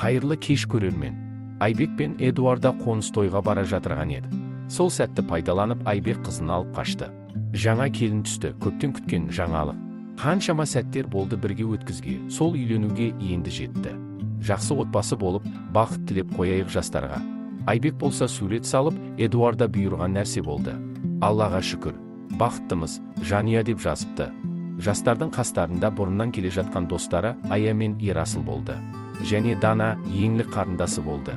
Қайырлы кеш көрермен. Айбек пен Эдуарда қоныс тойға бара жатырған еді. Сол сәтті пайдаланып Айбек қызын алып қашты. Жаңа келін түсті, көптен күткен жаңалық. Қаншама сәттер болды бірге өткізге, сол үйленуге енді жетті. Жақсы отбасы болып, бақыт тілеп қояйық жастарға. Айбек болса сурет салып, Эдуарда бұйырған нәрсе болды. Аллаға шүкір, бақыттымыз, жанұя деп жазыпты. Жастардың қастарында бұрыннан келе жатқан достары Ая мен Ерасыл болды. Және Дана еңлік қарындасы болды.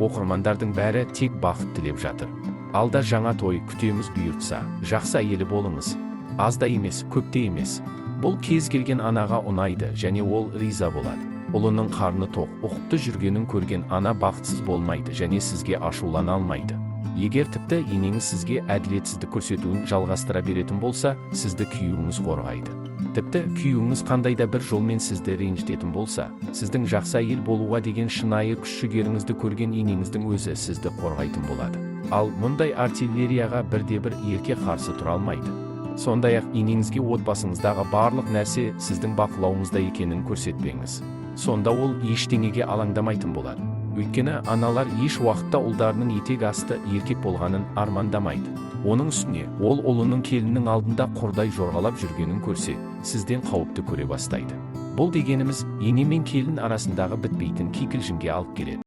Оқырмандардың бәрі тек бақыт тілеп жатыр. Алда жаңа той күтеміз, бұйыртса. Жақсы әйелі болыңыз. Аз да емес, көп те емес. Бұл кез келген анаға ұнайды және ол риза болады. Ұлының қарны тоқ, ұқыпты жүргенін көрген ана бақытсыз болмайды және сізге ашулана алмайды. Егер тіпті енеңіз сізге әділетсіздік көрсетуін жалғастыра беретін болса, сізді күйеуіңіз қорғайды. Тіпті күйеуіңіз қандайда бір жолмен сізді ренжітетін болса, сіздің жақсы әйел болуға деген шынайы күш-жігеріңізді көрген енеңіздің өзі сізді қорғайтын болады. Ал мұндай артиллерияға бірде-бір ерке қарсы тұра алмайды. Сондай-ақ енеңізге отбасыңыздағы барлық нәрсе сіздің бақылауыңызда екенін көрсетпеңіз. Сонда ол ештеңеге алаңдамайтын болады. Өйткені аналар еш уақытта ұлдарының етек асты еркек болғанын армандамайды. Оның үстіне, ол ұлының келіннің алдында құрдай жорғалап жүргенін көрсе, сізден қауіпті көре бастайды. Бұл дегеніміз, ене мен келін арасындағы бітпейтін кикілжіңге алып келеді.